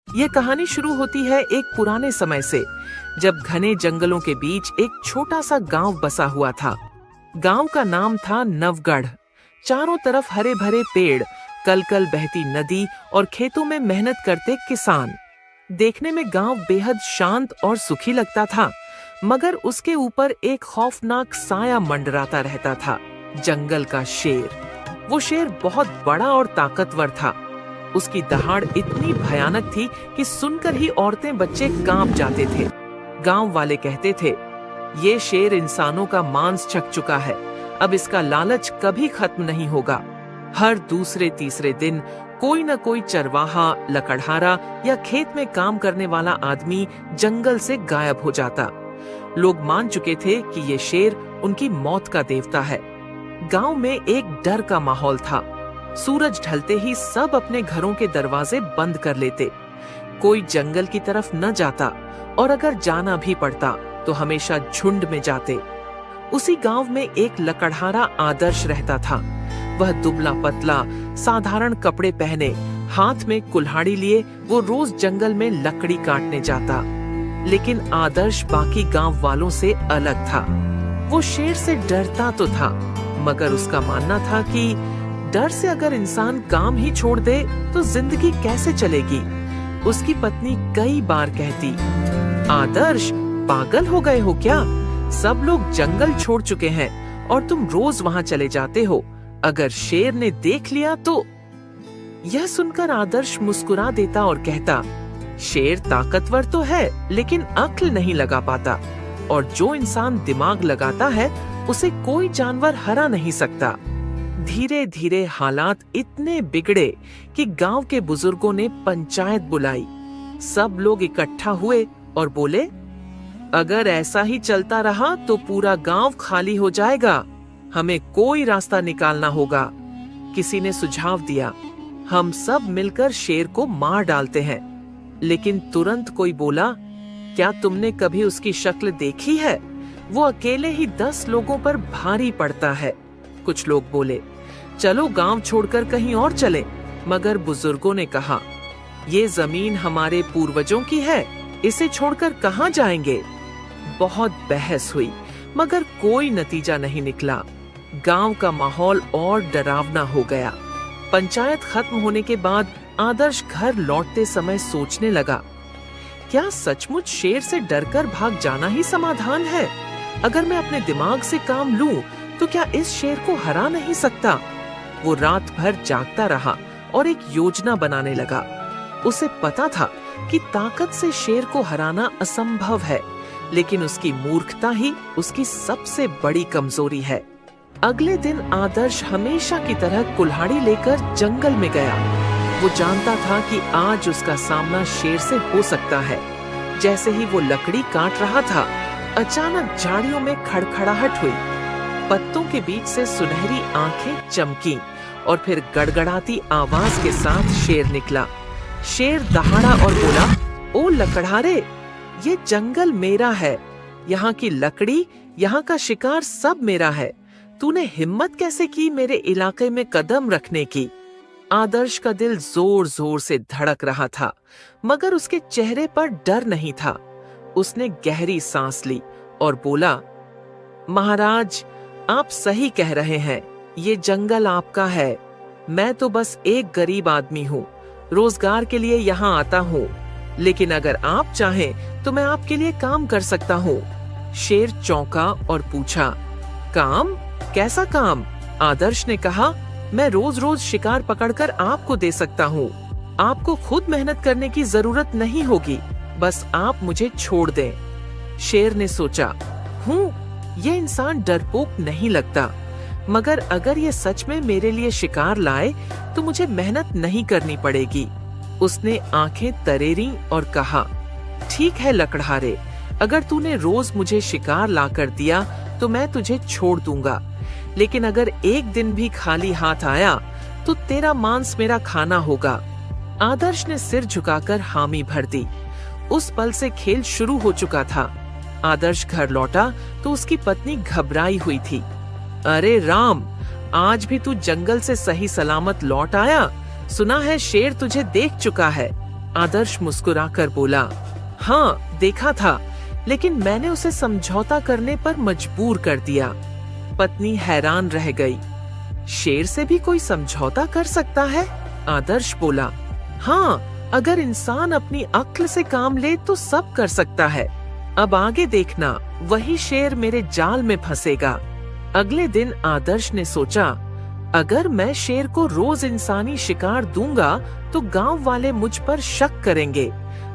ये कहानी शुरू होती है एक पुराने समय से, जब घने जंगलों के बीच एक छोटा सा गांव बसा हुआ था। गांव का नाम था नवगढ़। चारों तरफ हरे भरे पेड़, कल कल बहती नदी और खेतों में मेहनत करते किसान। देखने में गांव बेहद शांत और सुखी लगता था, मगर उसके ऊपर एक खौफनाक साया मंडराता रहता था, जंगल का शेर। वो शेर बहुत बड़ा और ताकतवर था। उसकी दहाड़ इतनी भयानक थी कि सुनकर ही औरतें बच्चे कांप जाते थे। गांव वाले कहते थे, ये शेर इंसानों का मांस चख चुका है, अब इसका लालच कभी खत्म नहीं होगा। हर दूसरे तीसरे दिन कोई न कोई चरवाहा, लकड़हारा या खेत में काम करने वाला आदमी जंगल से गायब हो जाता। लोग मान चुके थे कि ये शेर उनकी मौत का देवता है। गांव में एक डर का माहौल था। सूरज ढलते ही सब अपने घरों के दरवाजे बंद कर लेते। कोई जंगल की तरफ न जाता, और अगर जाना भी पड़ता तो हमेशा झुंड में जाते। उसी गांव में एक लकड़हारा आदर्श रहता था। वह दुबला पतला, साधारण कपड़े पहने, हाथ में कुल्हाड़ी लिए वो रोज जंगल में लकड़ी काटने जाता। लेकिन आदर्श बाकी गांव वालों से अलग था। वो शेर से डरता तो था, मगर उसका मानना था कि डर से अगर इंसान काम ही छोड़ दे तो जिंदगी कैसे चलेगी। उसकी पत्नी कई बार कहती, आदर्श, पागल हो गए हो क्या? सब लोग जंगल छोड़ चुके हैं और तुम रोज वहां चले जाते हो। अगर शेर ने देख लिया तो। यह सुनकर आदर्श मुस्कुरा देता और कहता, शेर ताकतवर तो है, लेकिन अक्ल नहीं लगा पाता, और जो इंसान दिमाग लगाता है उसे कोई जानवर हरा नहीं सकता। धीरे धीरे हालात इतने बिगड़े कि गांव के बुजुर्गों ने पंचायत बुलाई। सब लोग इकट्ठा हुए और बोले, अगर ऐसा ही चलता रहा तो पूरा गांव खाली हो जाएगा। हमें कोई रास्ता निकालना होगा। किसी ने सुझाव दिया, हम सब मिलकर शेर को मार डालते हैं। लेकिन तुरंत कोई बोला, क्या तुमने कभी उसकी शक्ल देखी है? वो अकेले ही 10 लोगों पर भारी पड़ता है। कुछ लोग बोले, चलो गांव छोड़कर कहीं और चलें। मगर बुजुर्गों ने कहा, ये जमीन हमारे पूर्वजों की है, इसे छोड़कर कहां जाएंगे? बहुत बहस हुई, मगर कोई नतीजा नहीं निकला। गांव का माहौल और डरावना हो गया। पंचायत खत्म होने के बाद आदर्श घर लौटते समय सोचने लगा, क्या सचमुच शेर से डरकर भाग जाना ही समाधान है? अगर मैं अपने दिमाग से काम लूं तो क्या इस शेर को हरा नहीं सकता? वो रात भर जागता रहा और एक योजना बनाने लगा। उसे पता था कि ताकत से शेर को हराना असंभव है, लेकिन उसकी मूर्खता ही उसकी सबसे बड़ी कमजोरी है। अगले दिन आदर्श हमेशा की तरह कुल्हाड़ी लेकर जंगल में गया। वो जानता था कि आज उसका सामना शेर से हो सकता है। जैसे ही वो लकड़ी काट रहा था, अचानक झाड़ियों में खड़खड़ाहट हुई। पत्तों के बीच से सुनहरी आंखें चमकी और फिर गड़गड़ाती आवाज के साथ शेर निकला। शेर दहाड़ा और बोला, ओ लकड़हारे, ये जंगल मेरा है। यहाँ की लकड़ी, यहाँ का शिकार सब मेरा है। तूने हिम्मत कैसे की मेरे इलाके में कदम रखने की? आदर्श का दिल जोर जोर से धड़क रहा था, मगर उसके चेहरे पर डर नहीं था। उसने गहरी सांस ली और बोला, महाराज, आप सही कह रहे हैं, ये जंगल आपका है। मैं तो बस एक गरीब आदमी हूँ, रोजगार के लिए यहाँ आता हूँ। लेकिन अगर आप चाहें तो मैं आपके लिए काम कर सकता हूँ। शेर चौंका और पूछा, काम? कैसा काम? आदर्श ने कहा, मैं रोज रोज शिकार पकड़कर आपको दे सकता हूँ। आपको खुद मेहनत करने की जरूरत नहीं होगी, बस आप मुझे छोड़ दें। शेर ने सोचा, ये इंसान डरपोक नहीं लगता, मगर अगर ये सच में मेरे लिए शिकार लाए तो मुझे मेहनत नहीं करनी पड़ेगी। उसने आंखें तरेरी और कहा, ठीक है लकड़हारे, अगर तूने रोज मुझे शिकार लाकर दिया तो मैं तुझे छोड़ दूंगा। लेकिन अगर एक दिन भी खाली हाथ आया तो तेरा मांस मेरा खाना होगा। आदर्श ने सिर झुकाकर हामी भर दी। उस पल से खेल शुरू हो चुका था। आदर्श घर लौटा तो उसकी पत्नी घबराई हुई थी। अरे राम, आज भी तू जंगल से सही सलामत लौट आया? सुना है शेर तुझे देख चुका है। आदर्श मुस्कुराकर बोला, हाँ देखा था, लेकिन मैंने उसे समझौता करने पर मजबूर कर दिया। पत्नी हैरान रह गई। शेर से भी कोई समझौता कर सकता है? आदर्श बोला, हाँ, अगर इंसान अपनी अक्ल से काम ले तो सब कर सकता है। अब आगे देखना, वही शेर मेरे जाल में फंसेगा। अगले दिन आदर्श ने सोचा, अगर मैं शेर को रोज इंसानी शिकार दूंगा तो गांव वाले मुझ पर शक करेंगे।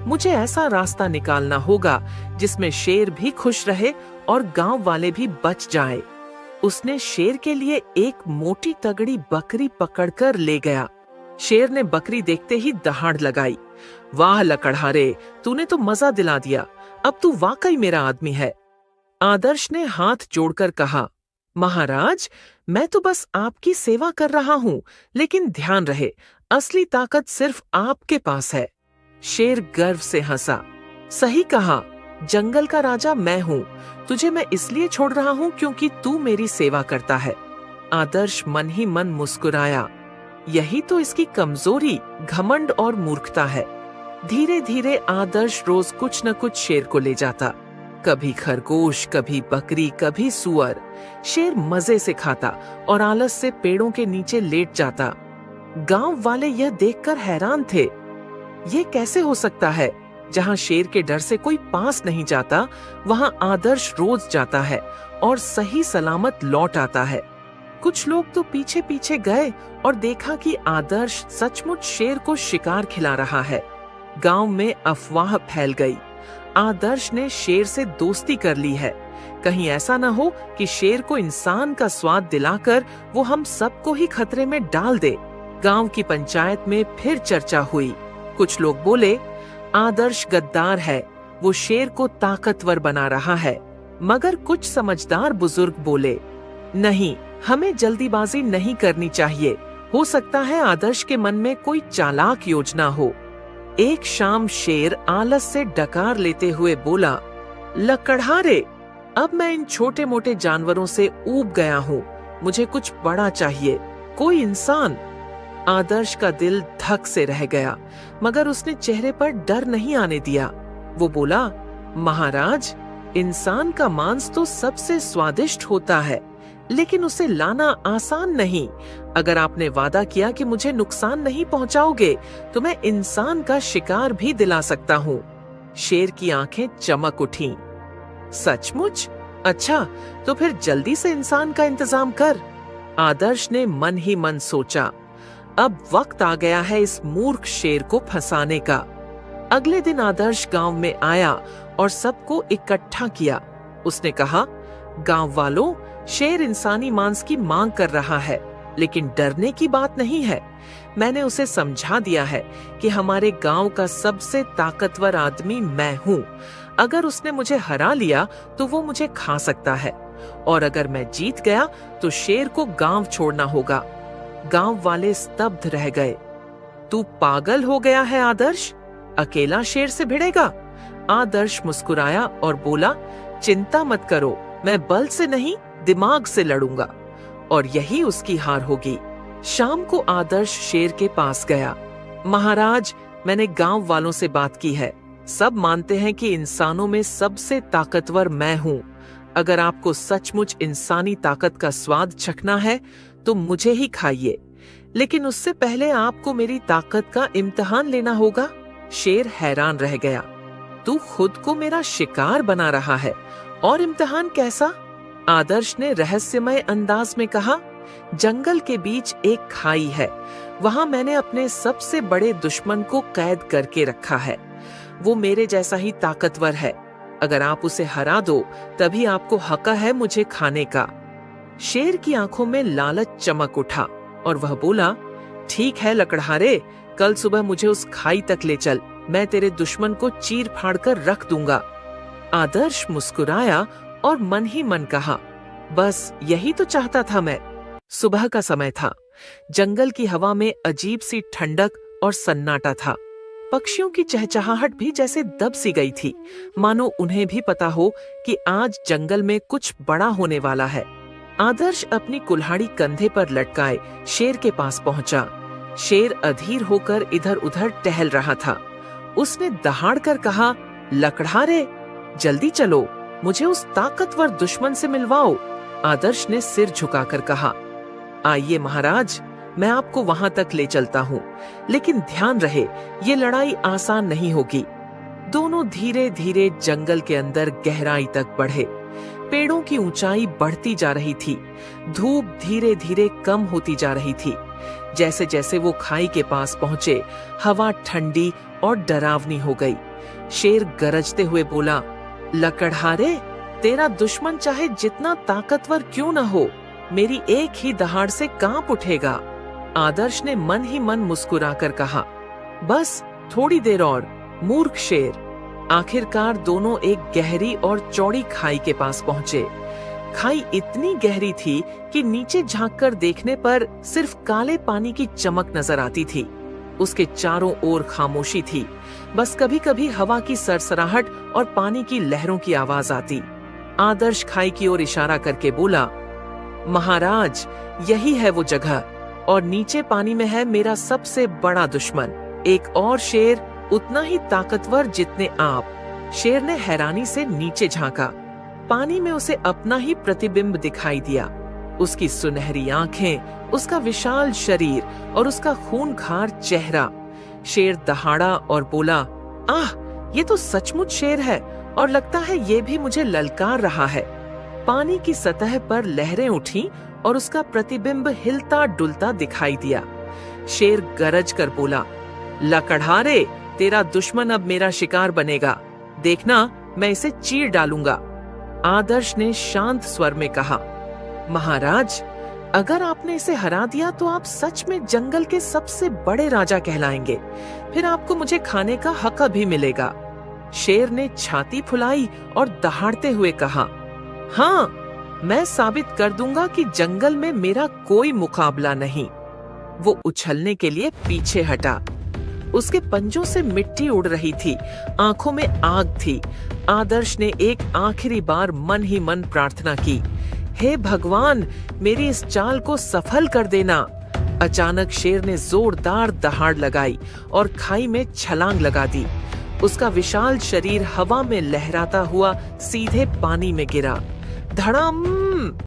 मुझे ऐसा रास्ता निकालना होगा जिसमें शेर भी खुश रहे और गांव वाले भी बच जाएं। उसने शेर के लिए एक मोटी तगड़ी बकरी पकड़कर ले गया। शेर ने बकरी देखते ही दहाड़ लगाई। वाह लकड़हारे, तूने तो मजा दिला दिया, अब तू वाकई मेरा आदमी है। आदर्श ने हाथ जोड़कर कहा, महाराज, मैं तो बस आपकी सेवा कर रहा हूँ, लेकिन ध्यान रहे, असली ताकत सिर्फ आपके पास है। शेर गर्व से हंसा, सही कहा, जंगल का राजा मैं हूँ। तुझे मैं इसलिए छोड़ रहा हूँ क्योंकि तू मेरी सेवा करता है। आदर्श मन ही मन मुस्कुराया। यही तो इसकी कमजोरी, घमंड और मूर्खता है। धीरे धीरे आदर्श रोज कुछ न कुछ शेर को ले जाता। कभी खरगोश, कभी बकरी, कभी सुअर। शेर मजे से खाता और आलस से पेड़ों के नीचे लेट जाता। गांव वाले यह देखकर हैरान थे। ये कैसे हो सकता है? जहां शेर के डर से कोई पास नहीं जाता, वहां आदर्श रोज जाता है और सही सलामत लौट आता है। कुछ लोग तो पीछे पीछे गए और देखा कि आदर्श सचमुच शेर को शिकार खिला रहा है। गांव में अफवाह फैल गई, आदर्श ने शेर से दोस्ती कर ली है। कहीं ऐसा न हो कि शेर को इंसान का स्वाद दिलाकर वो हम सबको ही खतरे में डाल दे। गांव की पंचायत में फिर चर्चा हुई। कुछ लोग बोले, आदर्श गद्दार है, वो शेर को ताकतवर बना रहा है। मगर कुछ समझदार बुजुर्ग बोले, नहीं, हमें जल्दीबाजी नहीं करनी चाहिए। हो सकता है आदर्श के मन में कोई चालाक योजना हो। एक शाम शेर आलस से डकार लेते हुए बोला, लकड़हारे, अब मैं इन छोटे मोटे जानवरों से ऊब गया हूँ। मुझे कुछ बड़ा चाहिए, कोई इंसान। आदर्श का दिल धक से रह गया, मगर उसने चेहरे पर डर नहीं आने दिया। वो बोला, महाराज, इंसान का मांस तो सबसे स्वादिष्ट होता है, लेकिन उसे लाना आसान नहीं। अगर आपने वादा किया कि मुझे नुकसान नहीं पहुंचाओगे, तो मैं इंसान का शिकार भी दिला सकता हूँ। शेर की आंखें चमक उठीं। सचमुच? अच्छा, तो फिर जल्दी से इंसान का इंतजाम कर। आदर्श ने मन ही मन सोचा, अब वक्त आ गया है इस मूर्ख शेर को फंसाने का। अगले दिन आदर्श गांव में आया और सबको इकट्ठा किया। उसने कहा, गांव वालों, शेर इंसानी मांस की मांग कर रहा है, लेकिन डरने की बात नहीं है। मैंने उसे समझा दिया है कि हमारे गांव का सबसे ताकतवर आदमी मैं हूँ। अगर उसने मुझे हरा लिया तो वो मुझे खा सकता है, और अगर मैं जीत गया तो शेर को गांव छोड़ना होगा। गांव वाले स्तब्ध रह गए। तू पागल हो गया है आदर्श? अकेला शेर से भिड़ेगा? आदर्श मुस्कुराया और बोला, चिंता मत करो, मैं बल से नहीं, दिमाग से लड़ूंगा, और यही उसकी हार होगी। शाम को आदर्श शेर के पास गया। महाराज, मैंने गांव वालों से बात की है। सब मानते हैं कि इंसानों में सबसे ताकतवर मैं हूँ। अगर आपको सचमुच इंसानी ताकत का स्वाद चखना है तो मुझे ही खाइए, लेकिन उससे पहले आपको मेरी ताकत का इम्तिहान लेना होगा। शेर हैरान रह गया। तू खुद को मेरा शिकार बना रहा है, और इम्तिहान कैसा? आदर्श ने रहस्यमय अंदाज में कहा, जंगल के बीच एक खाई है, वहां मैंने अपने सबसे बड़े दुश्मन को कैद करके रखा है। वो मेरे जैसा ही ताकतवर है। अगर आप उसे हरा दो, तभी आपको हक है मुझे खाने का। शेर की आंखों में लालच चमक उठा और वह बोला, ठीक है लकड़हारे, कल सुबह मुझे उस खाई तक ले चल, मैं तेरे दुश्मन को चीर फाड़ कर रख दूंगा। आदर्श मुस्कुराया और मन ही मन कहा, बस यही तो चाहता था मैं। सुबह का समय था। जंगल की हवा में अजीब सी ठंडक और सन्नाटा था। पक्षियों की चहचहाहट भी जैसे दब सी गई थी, मानो उन्हें भी पता हो कि आज जंगल में कुछ बड़ा होने वाला है। आदर्श अपनी कुल्हाड़ी कंधे पर लटकाए शेर के पास पहुंचा। शेर अधीर होकर इधर उधर टहल रहा था। उसने दहाड़ कर कहा, लकड़हारे, जल्दी चलो, मुझे उस ताकतवर दुश्मन से मिलवाओ। आदर्श ने सिर झुकाकर कहा, आइए महाराज, मैं आपको वहां तक ले चलता हूँ, लेकिन ध्यान रहे ये लड़ाई आसान नहीं होगी। दोनों धीरे धीरे जंगल के अंदर गहराई तक बढ़े। पेड़ों की ऊंचाई बढ़ती जा रही थी, धूप धीरे धीरे कम होती जा रही थी। जैसे जैसे वो खाई के पास पहुंचे, हवा ठंडी और डरावनी हो गई। शेर गरजते हुए बोला, लकड़हारे, तेरा दुश्मन चाहे जितना ताकतवर क्यों न हो, मेरी एक ही दहाड़ से कांप उठेगा। आदर्श ने मन ही मन मुस्कुराकर कहा, बस थोड़ी देर और, मूर्ख शेर। आखिरकार दोनों एक गहरी और चौड़ी खाई के पास पहुंचे। खाई इतनी गहरी थी कि नीचे झांककर देखने पर सिर्फ काले पानी की चमक नजर आती थी। उसके चारों ओर खामोशी थी, बस कभी कभी हवा की सरसराहट और पानी की लहरों की आवाज आती। आदर्श खाई की ओर इशारा करके बोला, महाराज, यही है वो जगह, और नीचे पानी में है मेरा सबसे बड़ा दुश्मन, एक और शेर, उतना ही ताकतवर जितने आप। शेर ने हैरानी से नीचे झांका। पानी में उसे अपना ही प्रतिबिंब दिखाई दिया। उसकी सुनहरी आंखें, उसका विशाल शरीर और उसका खूंखार चेहरा। शेर दहाड़ा और बोला, आह, ये तो सचमुच शेर है, और लगता है ये भी मुझे ललकार रहा है। पानी की सतह पर लहरें उठी और उसका प्रतिबिंब हिलता डुलता दिखाई दिया। शेर गरज कर बोला, लकड़हारे, तेरा दुश्मन अब मेरा शिकार बनेगा, देखना मैं इसे चीर डालूंगा। आदर्श ने शांत स्वर में कहा, महाराज, अगर आपने इसे हरा दिया तो आप सच में जंगल के सबसे बड़े राजा कहलाएंगे, फिर आपको मुझे खाने का हक भी मिलेगा। शेर ने छाती फुलाई और दहाड़ते हुए कहा, हाँ, मैं साबित कर दूंगा कि जंगल में मेरा कोई मुकाबला नहीं। वो उछलने के लिए पीछे हटा। उसके पंजों से मिट्टी उड़ रही थी, आंखों में आग थी। आदर्श ने एक आखिरी बार मन ही मन प्रार्थना की, हे भगवान, मेरी इस चाल को सफल कर देना। अचानक शेर ने जोरदार दहाड़ लगाई और खाई में छलांग लगा दी। उसका विशाल शरीर हवा में लहराता हुआ सीधे पानी में गिरा। धड़ाम!